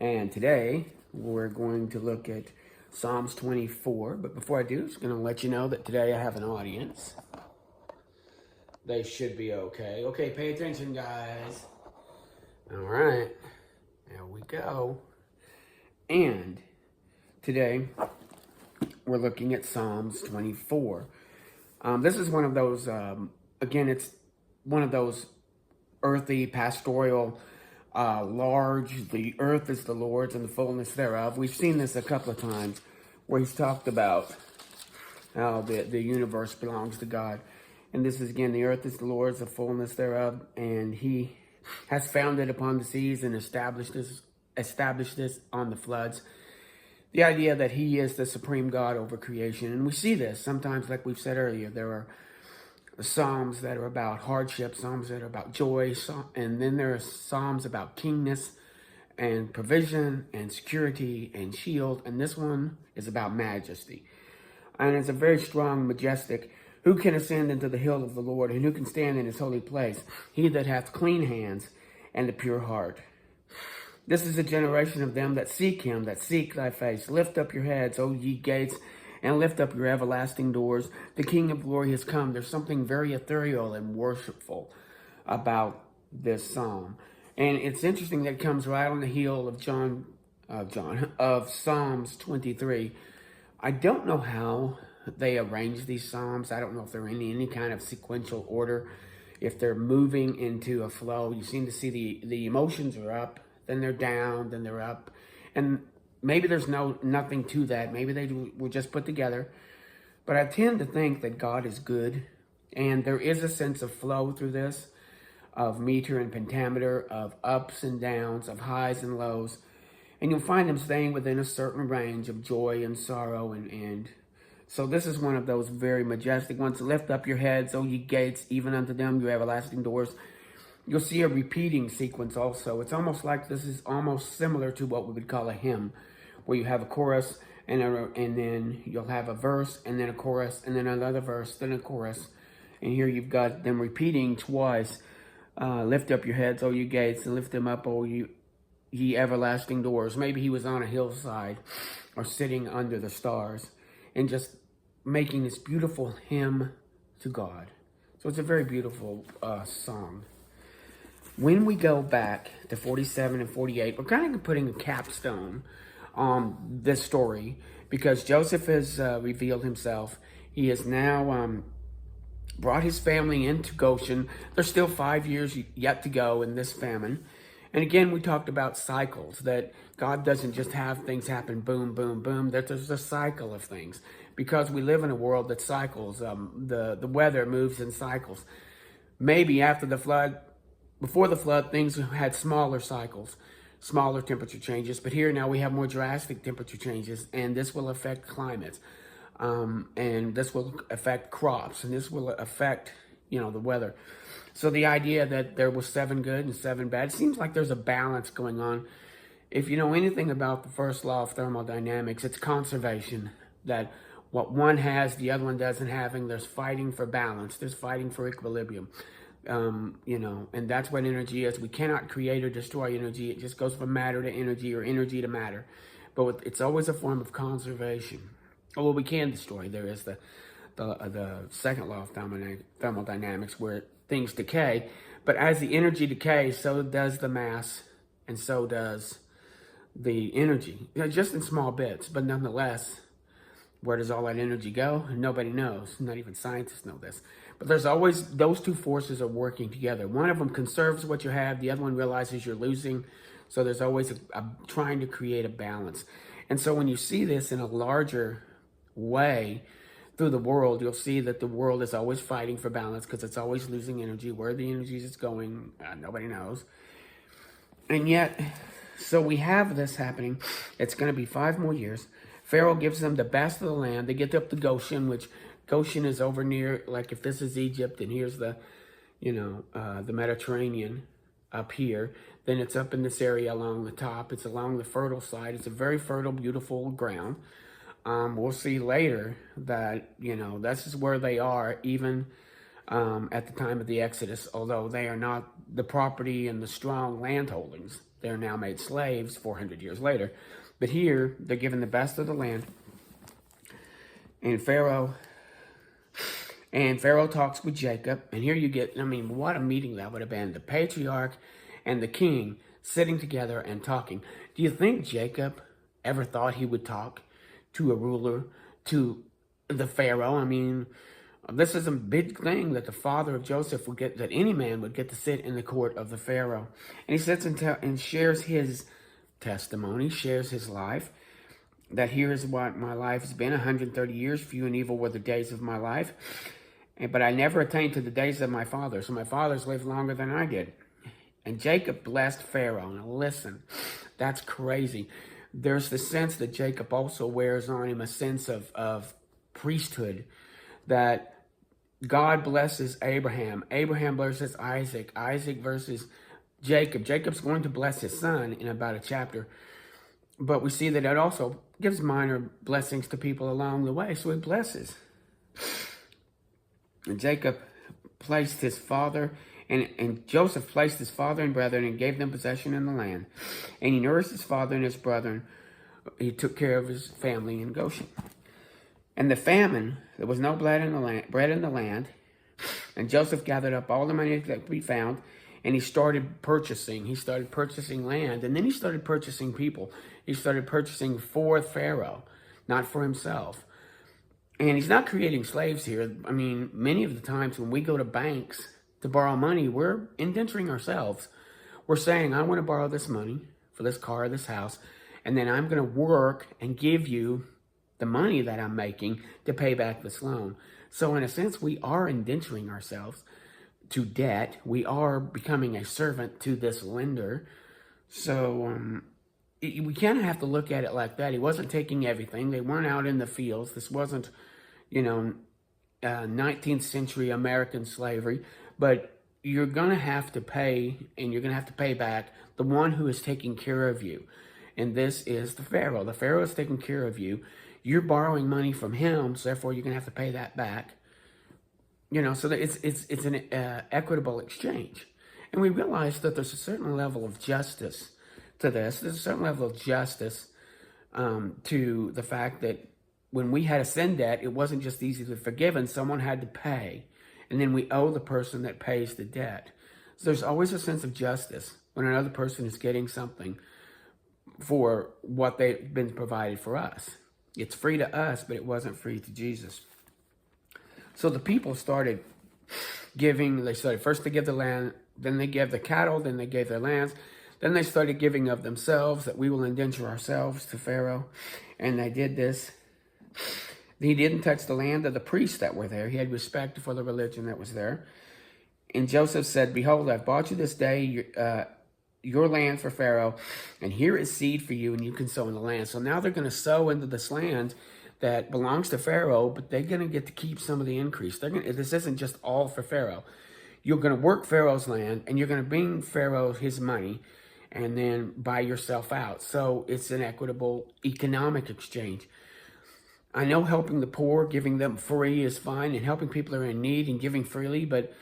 And today we're going to look at Psalms 24. But before I do, I'm just going to let you know that today I have an audience. They should be okay. Okay, pay attention, guys. All right, there we go. And today we're looking at Psalms 24. This is one of those, again, it's one of those earthy, pastoral, large, the earth is the Lord's and the fullness thereof. We've seen this a couple of times where he's talked about how the universe belongs to God. And this is, again, the earth is the Lord's, the fullness thereof, and he has founded upon the seas and established this on the floods. The idea that he is the supreme God over creation. And we see this sometimes, like we've said earlier, there are psalms that are about hardship, psalms that are about joy, and then there are psalms about kingness and provision and security and shield. And this one is about majesty. And it's a very strong, majestic. Who can ascend into the hill of the Lord, and who can stand in his holy place? He that hath clean hands and a pure heart. This is a generation of them that seek him, that seek thy face. Lift up your heads, O ye gates, and lift up your everlasting doors. The King of glory has come. There's something very ethereal and worshipful about this psalm. And it's interesting that it comes right on the heel of Psalms 23. I don't know how they arrange these psalms. I don't know if they're in any kind of sequential order, if they're moving into a flow. You seem to see the emotions are up, then they're down, then they're up. And maybe there's nothing to that. Maybe they were just put together. But I tend to think that God is good. And there is a sense of flow through this, of meter and pentameter, of ups and downs, of highs and lows. And you'll find them staying within a certain range of joy and sorrow. And so this is one of those very majestic ones. Lift up your heads, O ye gates, even unto them your everlasting doors. You'll see a repeating sequence also. It's almost like this is almost similar to what we would call a hymn, where you have a chorus, and then you'll have a verse, and then a chorus, and then another verse, then a chorus. And here you've got them repeating twice. Lift up your heads, O ye gates, and lift them up, O ye everlasting doors. Maybe he was on a hillside or sitting under the stars and just making this beautiful hymn to God. So it's a very beautiful song. When we go back to 47 and 48, we're kind of putting a capstone on this story because Joseph has revealed himself. He has now brought his family into Goshen. There's still 5 years yet to go in this famine. And again, we talked about cycles, that God doesn't just have things happen, boom, boom, boom, that there's a cycle of things. Because we live in a world that cycles, the weather moves in cycles. Maybe after the flood, before the flood, things had smaller cycles, smaller temperature changes. But here now we have more drastic temperature changes, and this will affect climates. And this will affect crops, and this will affect, the weather. So the idea that there was 7 good and 7 bad, it seems like there's a balance going on. If you know anything about the first law of thermodynamics, it's conservation. That what one has, the other one doesn't have, and there's fighting for balance. There's fighting for equilibrium. And that's what energy is. We cannot create or destroy energy. It just goes from matter to energy or energy to matter. But it's always a form of conservation. Well, we can destroy. There is the second law of thermodynamics where things decay. But as the energy decays, so does the mass and so does the energy. Just in small bits, but nonetheless, where does all that energy go? Nobody knows. Not even scientists know this. But there's always, those two forces are working together. One of them conserves what you have. The other one realizes you're losing. So there's always a trying to create a balance. And so when you see this in a larger way through the world, you'll see that the world is always fighting for balance because it's always losing energy. Where the energy is going, nobody knows. And yet, so we have this happening. It's going to be 5 more years. Pharaoh gives them the best of the land. They get up to Goshen, which Goshen is over near, like if this is Egypt and here's the Mediterranean up here, then it's up in this area along the top. It's along the fertile side. It's a very fertile, beautiful ground. We'll see later that, this is where they are even at the time of the Exodus, although they are not the property and the strong land holdings They're now made slaves 400 years later. But here, they're given the best of the land. And Pharaoh talks with Jacob. And here you get, I mean, what a meeting that would have been. The patriarch and the king sitting together and talking. Do you think Jacob ever thought he would talk to a ruler, to the Pharaoh? I mean, this is a big thing that the father of Joseph would get, that any man would get to sit in the court of the Pharaoh. And he sits and shares his testimony, shares his life, that here is what my life has been, 130 years, few and evil were the days of my life. But I never attained to the days of my father. So my fathers lived longer than I did. And Jacob blessed Pharaoh. Now listen, that's crazy. There's the sense that Jacob also wears on him a sense of priesthood, that God blesses Abraham. Abraham blesses Isaac. Isaac versus Jacob. Jacob's going to bless his son in about a chapter. But we see that it also gives minor blessings to people along the way. So he blesses. And Jacob placed his father, and Joseph placed his father and brethren and gave them possession in the land. And he nourished his father and his brethren. He took care of his family in Goshen. And the famine, there was no bread in the land, and Joseph gathered up all the money that could be found, and he started purchasing. He started purchasing land, and then he started purchasing people. He started purchasing for Pharaoh, not for himself. And he's not creating slaves here. I mean, many of the times when we go to banks to borrow money, we're indenturing ourselves. We're saying, I want to borrow this money for this car or this house, and then I'm going to work and give you the money that I'm making to pay back this loan. So in a sense, we are indenturing ourselves to debt. We are becoming a servant to this lender. So we kind of have to look at it like that. He wasn't taking everything. They weren't out in the fields. This wasn't, 19th century American slavery. But you're going to have to pay, and you're going to have to pay back the one who is taking care of you. And this is the Pharaoh. The Pharaoh is taking care of you. You're borrowing money from him, so therefore you're going to have to pay that back. So that it's an equitable exchange. And we realize that there's a certain level of justice to this. There's a certain level of justice to the fact that when we had a sin debt, it wasn't just easy to forgive, and someone had to pay. And then we owe the person that pays the debt. So there's always a sense of justice when another person is getting something for what they've been provided for us. It's free to us, but it wasn't free to Jesus. So the people started giving. They started first to give the land, then they gave the cattle, then they gave their lands. Then they started giving of themselves, that we will indenture ourselves to Pharaoh. And they did this. He didn't touch the land of the priests that were there. He had respect for the religion that was there. And Joseph said, behold, I've bought you this day your land for Pharaoh, and here is seed for you, and you can sow in the land. So now they're going to sow into this land that belongs to Pharaoh, but they're going to get to keep some of the increase. This isn't just all for Pharaoh. You're going to work Pharaoh's land, and you're going to bring Pharaoh his money, and then buy yourself out. So it's an equitable economic exchange. I know helping the poor, giving them free is fine, and helping people who are in need and giving freely, but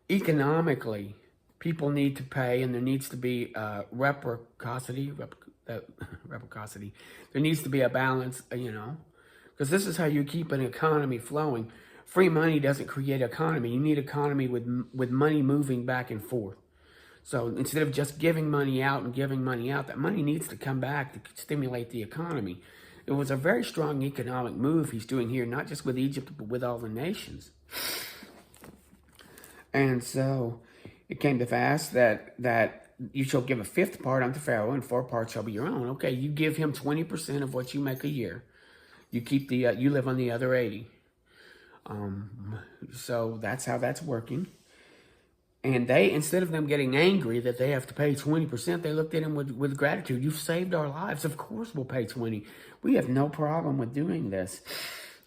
economically, people need to pay, and there needs to be reciprocity. There needs to be a balance, because this is how you keep an economy flowing. Free money doesn't create economy. You need economy with money moving back and forth. So instead of just giving money out and giving money out, that money needs to come back to stimulate the economy. It was a very strong economic move he's doing here, not just with Egypt, but with all the nations. And so it came to pass that you shall give a fifth part unto Pharaoh, and 4 parts shall be your own. Okay, you give him 20% of what you make a year. You keep you live on the other 80. So that's how that's working. And they, instead of them getting angry that they have to pay 20%, they looked at him with gratitude. You've saved our lives. Of course we'll pay 20. We have no problem with doing this.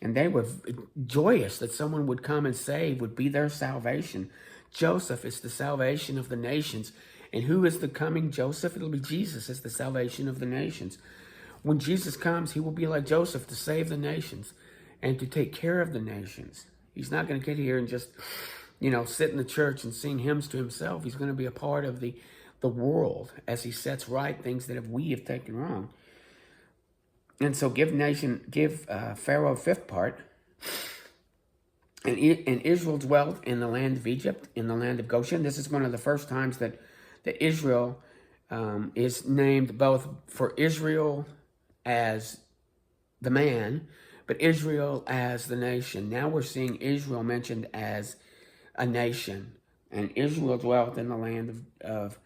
And they were joyous that someone would come and save, would be their salvation. Joseph is the salvation of the nations. And who is the coming Joseph? It'll be Jesus as the salvation of the nations. When Jesus comes, he will be like Joseph to save the nations and to take care of the nations. He's not going to get here and just, sit in the church and sing hymns to himself. He's going to be a part of the the world as he sets right things that we have taken wrong. And so give Pharaoh a fifth part. And Israel dwelt in the land of Egypt, in the land of Goshen. This is one of the first times that Israel is named both for Israel as the man, but Israel as the nation. Now we're seeing Israel mentioned as a nation. And Israel dwelt in the land of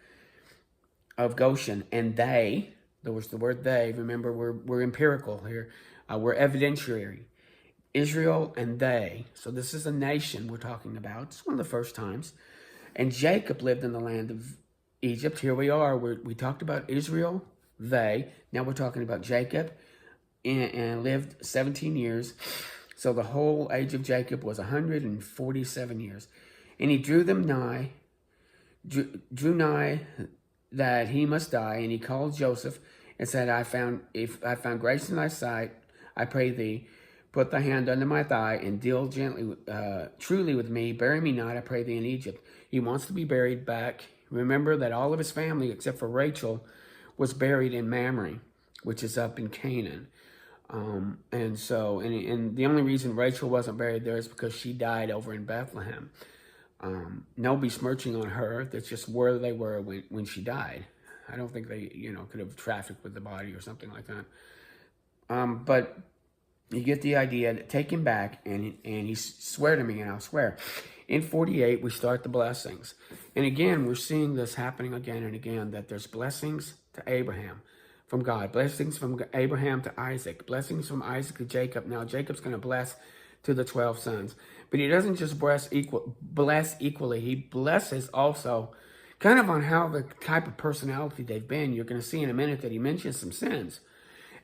Goshen. And they, there was the word they, remember we're empirical here, we're evidentiary. Israel and they. So this is a nation we're talking about. It's one of the first times. And Jacob lived in the land of Egypt. Here we are. We talked about Israel, they. Now we're talking about Jacob, and lived 17 years. So the whole age of Jacob was 147 years. And he drew nigh that he must die. And he called Joseph and said, if I found grace in thy sight, I pray thee, put thy hand under my thigh and deal truly with me. Bury me not, I pray thee, in Egypt. He wants to be buried back. Remember that all of his family, except for Rachel, was buried in Mamre, which is up in Canaan. And the only reason Rachel wasn't buried there is because she died over in Bethlehem. No besmirching on her. That's just where they were when she died. I don't think they, could have trafficked with the body or something like that. But you get the idea. Take him back, and he swear to me, and I'll swear. In 48, we start the blessings. And again, we're seeing this happening again and again, that there's blessings to Abraham from God, blessings from Abraham to Isaac, blessings from Isaac to Jacob. Now, Jacob's going to bless to the 12 sons. But he doesn't just bless equally. He blesses also kind of on how the type of personality they've been. You're going to see in a minute that he mentions some sins.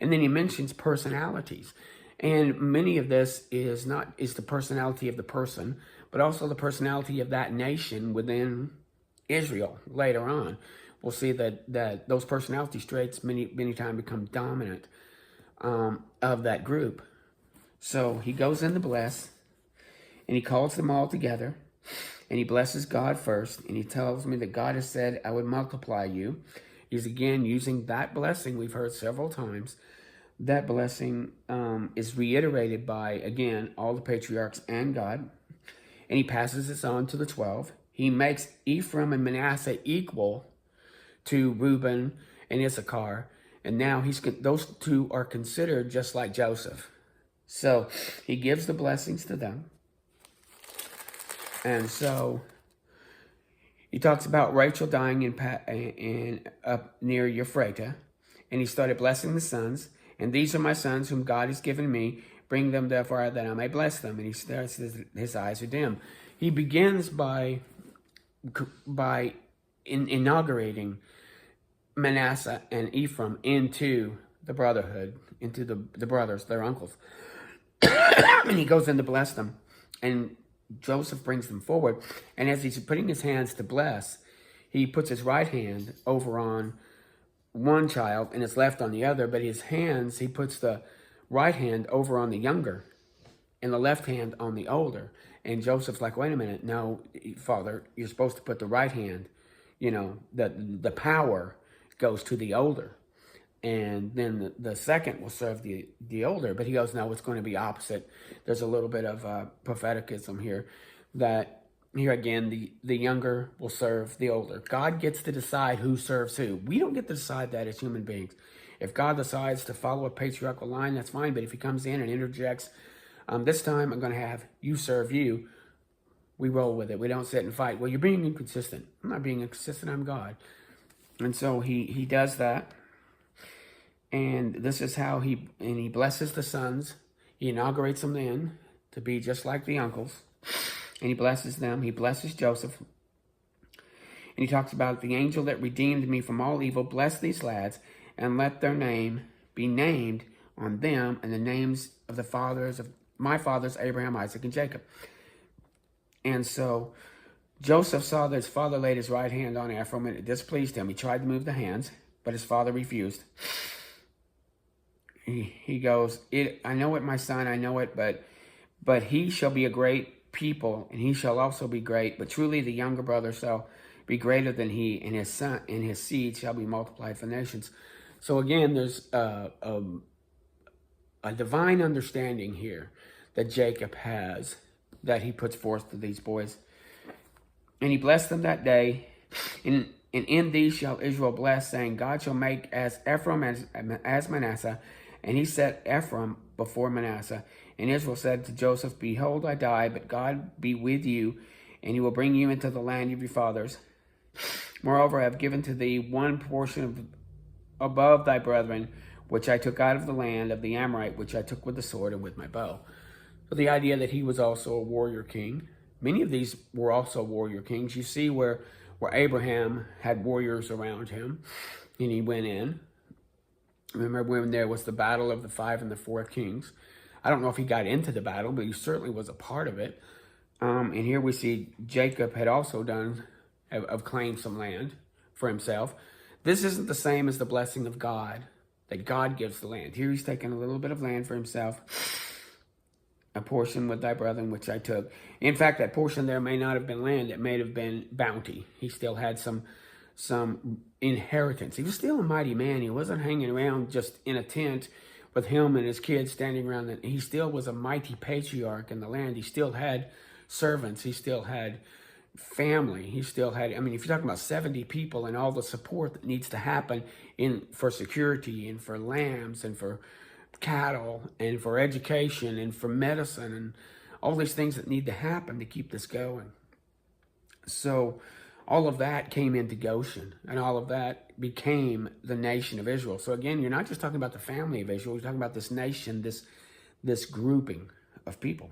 And then he mentions personalities. And many of this is the personality of the person, but also the personality of that nation within Israel later on. We'll see that those personality traits many times become dominant of that group. So he goes in to bless, and he calls them all together, and he blesses God first, and he tells me that God has said, I would multiply you. He's again using that blessing we've heard several times. That blessing is reiterated by, again, all the patriarchs and God. And he passes this on to the 12. He makes Ephraim and Manasseh equal to Reuben and Issachar. And now those two are considered just like Joseph. So he gives the blessings to them. And so he talks about Rachel dying in up near Euphratah. And he started blessing the sons. And these are my sons whom God has given me. Bring them therefore that I may bless them. And he starts, his eyes are dim. He begins by inaugurating Manasseh and Ephraim into the brotherhood, into the brothers, their uncles. And he goes in to bless them. And Joseph brings them forward. And as he's putting his hands to bless, he puts his right hand over on one child and his left on the other, but his hands, he puts the right hand over on the younger and the left hand on the older. And Joseph's like, wait a minute, no, Father, you're supposed to put the right hand, the power goes to the older. And then the second will serve the older. But he goes, no, it's going to be opposite. There's a little bit of propheticism here, that here again, the younger will serve the older. God gets to decide who serves who. We don't get to decide that as human beings. If God decides to follow a patriarchal line, that's fine. But if he comes in and interjects, this time I'm going to have you serve you, we roll with it. We don't sit and fight. Well, you're being inconsistent. I'm not being inconsistent. I'm God. And so he does that. And this is how he blesses the sons. He inaugurates them then to be just like the uncles. And he blesses them. He blesses Joseph. And he talks about the angel that redeemed me from all evil. Bless these lads, and let their name be named on them and the names of my fathers, Abraham, Isaac, and Jacob. And so Joseph saw that his father laid his right hand on Ephraim, and it displeased him. He tried to move the hands, but his father refused. He goes, I know it, my son, I know it, but he shall be a great people, and he shall also be great. But truly the younger brother shall be greater than he, and his son and his seed shall be multiplied for nations. So again, there's a divine understanding here that Jacob has, that he puts forth to these boys. And he blessed them that day. And in these shall Israel bless, saying, God shall make as Ephraim as Manasseh. And he set Ephraim before Manasseh. And Israel said to Joseph, Behold, I die, but God be with you, and he will bring you into the land of your fathers. Moreover, I have given to thee one portion above thy brethren, which I took out of the land of the Amorite, which I took with the sword and with my bow. So the idea that he was also a warrior king. Many of these were also warrior kings. You see where Abraham had warriors around him, and he went in. Remember when there was the battle of the 5 and the 4 kings? I don't know if he got into the battle, but he certainly was a part of it. And here we see Jacob had also claimed some land for himself. This isn't the same as the blessing of God, that God gives the land. Here he's taken a little bit of land for himself, a portion with thy brethren, which I took. In fact, that portion there may not have been land. It may have been bounty. He still had some inheritance. He was still a mighty man. He wasn't hanging around just in a tent with him and his kids standing around. He still was a mighty patriarch in the land. He still had servants. He still had family. He still had, I mean, if you're talking about 70 people and all the support that needs to happen for security and for lambs and for cattle and for education and for medicine and all these things that need to happen to keep this going. So all of that came into Goshen, and all of that became the nation of Israel. So again, you're not just talking about the family of Israel, you're talking about this nation, this grouping of people,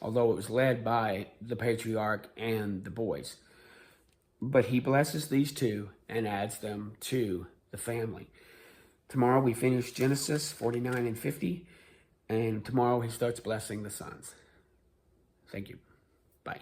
although it was led by the patriarch and the boys. But he blesses these two and adds them to the family. Tomorrow we finish Genesis 49 and 50, and tomorrow he starts blessing the sons. Thank you. Bye.